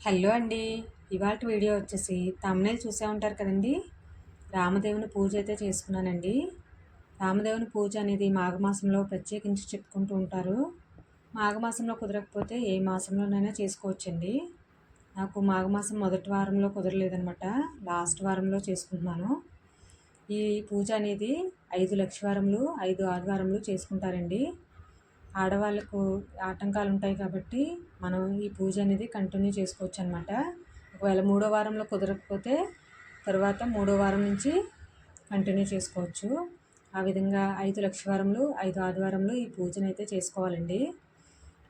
Hello అండి. ఇవాల్టి video వచ్చేసి తమ్నైల్ చూసే ఉంటారు కదండి. రామదేవుని పూజ అయితే చేసుకున్నానండి. రామదేవుని పూజ అనేది మాఘమాసంలో ప్రత్యేకించి చెప్పుకుంటూ ఉంటారు. మాఘమాసంలో కుదరకపోతే ఏ మాసంలోనైనా చేసుకోవచ్చండి. నాకు మాఘమాసం మొదటి వారంలో కుదరలేదనమాట. లాస్ట్ వారంలో చేసుకుంటున్నాను. ఈ పూజ అనేది 5 లక్షవారములు 5 ఆదివారములు చేసుకుంటారండి. ఆడవాళ్ళకు ఆటంకాలు ఉంటాయి కాబట్టి మనం ఈ పూజ అనేది కంటిన్యూ చేసుకోవచ్చు అనమాట. ఒకవేళ మూడో వారంలో కుదరకపోతే తర్వాత మూడో వారం నుంచి కంటిన్యూ చేసుకోవచ్చు. ఆ విధంగా 5 లక్షవారములు 5 ఆదివారములు ఈ పూజను అయితే చేసుకోవాలండి.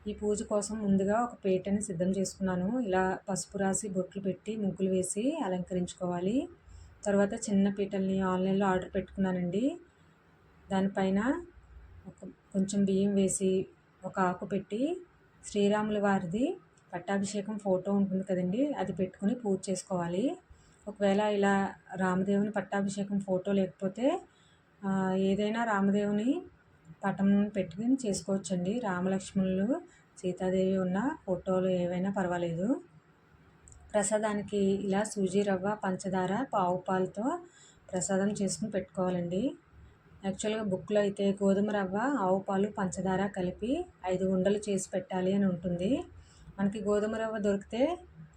ఈ పూజ కోసం ముందుగా ఒక పీటని సిద్ధం చేసుకున్నాను. ఇలా పసుపు రాసి బొట్లు పెట్టి ముగ్గులు వేసి అలంకరించుకోవాలి. తర్వాత చిన్న పీటల్ని ఆన్లైన్లో ఆర్డర్ పెట్టుకున్నానండి. దానిపైన కొంచెం బియ్యం వేసి ఒక ఆకు పెట్టి శ్రీరాముల వారిది పట్టాభిషేకం ఫోటో ఉంటుంది కదండి, అది పెట్టుకుని పూజ చేసుకోవాలి. ఒకవేళ ఇలా రామదేవుని పట్టాభిషేకం ఫోటో లేకపోతే ఏదైనా రామదేవుని పటం పెట్టుకుని చేసుకోవచ్చండి. రామలక్ష్మణులు సీతాదేవి ఉన్న ఫోటోలు ఏవైనా పర్వాలేదు. ప్రసాదానికి ఇలా సూజీ రవ్వ పంచదార పావు పాలతో ప్రసాదం చేసుకుని పెట్టుకోవాలండి. యాక్చువల్గా బుక్లో అయితే గోధుమ రవ్వ ఆవు పాలు పంచదార కలిపి 5 ఉండలు చేసి పెట్టాలి అని ఉంటుంది. మనకి గోధుమ రవ్వ దొరికితే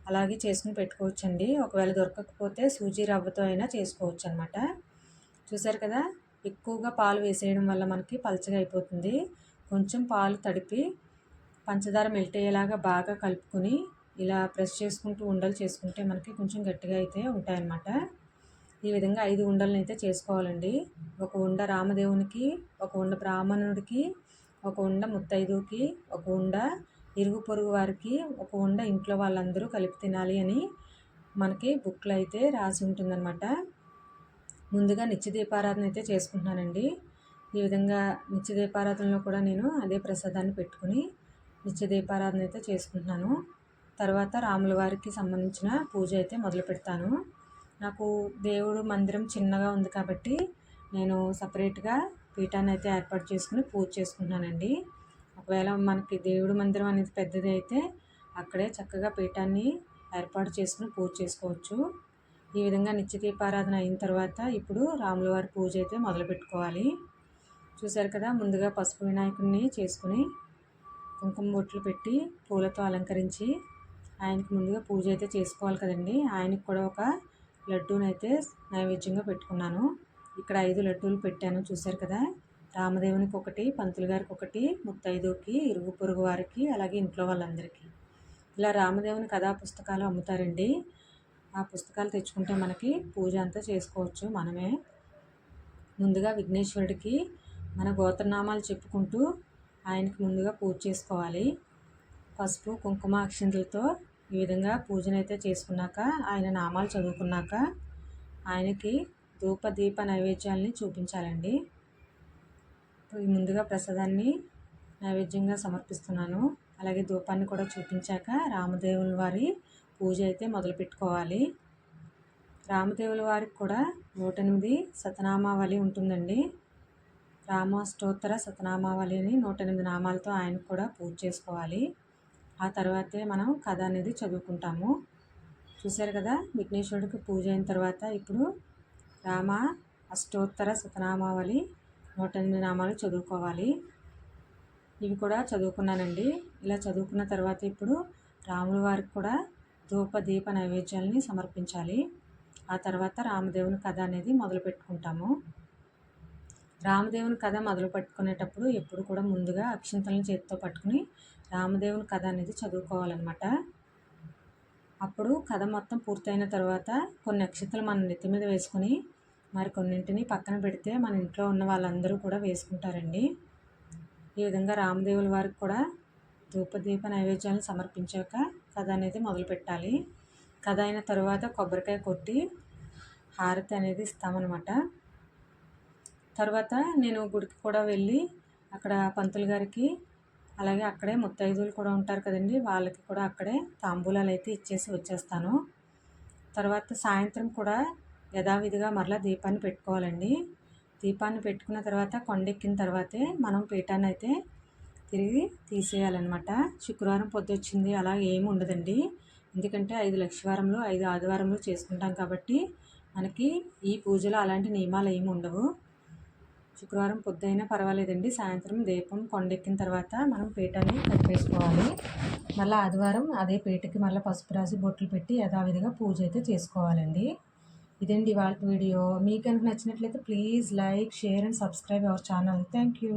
అలాగే చేసుకుని పెట్టుకోవచ్చండి. ఒకవేళ దొరకకపోతే సూజీ రవ్వతో అయినా చేసుకోవచ్చు అనమాట. చూసారు కదా, ఎక్కువగా పాలు వేసేయడం వల్ల మనకి పలచగా అయిపోతుంది. కొంచెం పాలు తడిపి పంచదార మెల్ట్ అయ్యేలాగా బాగా కలుపుకొని ఇలా ప్రెస్ చేసుకుంటూ ఉండలు చేసుకుంటే మనకి కొంచెం గట్టిగా అయితే ఉంటాయన్నమాట. ఈ విధంగా 5 ఉండలను అయితే చేసుకోవాలండి. ఒక ఉండ రామదేవునికి, ఒక ఉండ బ్రాహ్మణుడికి, ఒక ఉండ ముత్తైదుకి, ఒక ఉండ ఇరుగు పొరుగు వారికి, ఒక ఉండ ఇంట్లో వాళ్ళందరూ కలిపి తినాలి అని మనకి బుక్లో అయితే రాసి ఉంటుందన్నమాట. ముందుగా నిత్య దీపారాధన అయితే చేసుకుంటున్నానండి. ఈ విధంగా నిత్య దీపారాధనలో కూడా నేను అదే ప్రసాదాన్ని పెట్టుకుని నిత్య దీపారాధన అయితే చేసుకుంటున్నాను. తర్వాత రాముల వారికి సంబంధించిన పూజ అయితే మొదలు పెడతాను. నాకు దేవుడు మందిరం చిన్నగా ఉంది కాబట్టి నేను సపరేట్గా పీఠాన్ని అయితే ఏర్పాటు చేసుకుని పూజ చేసుకుంటున్నానండి. ఒకవేళ మనకి దేవుడు మందిరం అనేది పెద్దది అయితే అక్కడే చక్కగా పీఠాన్ని ఏర్పాటు చేసుకుని పూజ చేసుకోవచ్చు. ఈ విధంగా నిత్య దీపారాధన అయిన తర్వాత ఇప్పుడు రాముల వారి పూజ అయితే మొదలు పెట్టుకోవాలి. చూశారు కదా, ముందుగా పసుపు వినాయకుడిని చేసుకుని కుంకుమ బొట్లు పెట్టి పూలతో అలంకరించి ఆయనకు ముందుగా పూజ అయితే చేసుకోవాలి కదండి. ఆయనకు కూడా ఒక లడ్డూని అయితే నైవేద్యంగా పెట్టుకున్నాను. ఇక్కడ 5 లడ్డూలు పెట్టాను, చూశారు కదా. రామదేవునికి ఒకటి, పంతులు గారికి ఒకటి, ముత్తైదుకి, ఇరుగు పొరుగు వారికి, అలాగే ఇంట్లో వాళ్ళందరికీ. ఇలా రామదేవుని కథా పుస్తకాలు అమ్ముతారండి. ఆ పుస్తకాలు తెచ్చుకుంటే మనకి పూజ అంతా చేసుకోవచ్చు మనమే. ముందుగా విఘ్నేశ్వరుడికి మన గోత్రనామాలు చెప్పుకుంటూ ఆయనకు ముందుగా పూజ చేసుకోవాలి. పసుపు కుంకుమ అక్షింతలతో ఈ విధంగా పూజనైతే చేసుకున్నాక, ఆయన నామాలు చదువుకున్నాక ఆయనకి ధూప దీప నైవేద్యాలని చూపించాలండి. ముందుగా ప్రసాదాన్ని నైవేద్యంగా సమర్పిస్తున్నాను. అలాగే ధూపాన్ని కూడా చూపించాక రామదేవుల వారి పూజ అయితే మొదలు పెట్టుకోవాలి. రామదేవుల వారికి కూడా 108 శతనామావళి ఉంటుందండి. రామాష్టోత్తర శతనామావళి అని 108 నామాలతో ఆయనకు కూడా పూజ చేసుకోవాలి. ఆ తర్వాతే మనం కథ అనేది చదువుకుంటాము. చూశారు కదా, విఘ్నేశ్వరుడికి పూజ అయిన తర్వాత ఇప్పుడు రామ అష్టోత్తర శతనామావళి 108 నామాలు చదువుకోవాలి. ఇవి కూడా చదువుకున్నానండి. ఇలా చదువుకున్న తర్వాత ఇప్పుడు రాముల వారికి కూడా ధూప దీప నైవేద్యాలని సమర్పించాలి. ఆ తర్వాత రామదేవుని కథ అనేది మొదలు పెట్టుకుంటాము. రామదేవుని కథ మొదలు పెట్టుకునేటప్పుడు ఎప్పుడు కూడా ముందుగా అక్షింతలను చేతితో పట్టుకుని రామదేవుని కథ అనేది చదువుకోవాలన్నమాట. అప్పుడు కథ మొత్తం పూర్తయిన తర్వాత కొన్ని అక్షింతలు మన నెత్తి మీద వేసుకొని మరి కొన్నింటిని పక్కన పెడితే మన ఇంట్లో ఉన్న వాళ్ళందరూ కూడా వేసుకుంటారండి. ఈ విధంగా రామదేవుల వారికి కూడా ధూపదీప నైవేద్యాలను సమర్పించాక కథ అనేది మొదలు పెట్టాలి. కథ అయిన తర్వాత కొబ్బరికాయ కొట్టి హారతి అనేది ఇస్తామన్నమాట. తర్వాత నేను గుడికి కూడా వెళ్ళి అక్కడ పంతులు గారికి, అలాగే అక్కడే ముత్తైదువులు కూడా ఉంటారు కదండి, వాళ్ళకి కూడా అక్కడే తాంబూలాలు అయితే ఇచ్చేసి వచ్చేస్తాను. తర్వాత సాయంత్రం కూడా యథావిధిగా మరలా దీపాన్ని పెట్టుకోవాలండి. దీపాన్ని పెట్టుకున్న తర్వాత కొండెక్కిన తర్వాతే మనం పీఠాన్ని అయితే తిరిగి తీసేయాలన్నమాట. శుక్రవారం పొద్దు వచ్చింది అలా ఏమి ఉండదండి. ఎందుకంటే 5 లక్షవారంలో 5 ఆదివారంలో చేసుకుంటాం కాబట్టి మనకి ఈ పూజలో అలాంటి నియమాలు ఏమి ఉండవు. శుక్రవారం పొద్దైనా పర్వాలేదండి, సాయంత్రం దీపం కొండెక్కిన తర్వాత మనం పీటని కట్టేసుకోవాలి. మళ్ళీ ఆదివారం అదే పీటకి మళ్ళీ పసుపు రాసి బొట్లు పెట్టి యథావిధిగా పూజ అయితే చేసుకోవాలండి. ఇదండి ఇవాళ వీడియో. మీకు కనుక నచ్చినట్లయితే please like, share and subscribe our channel. Thank you.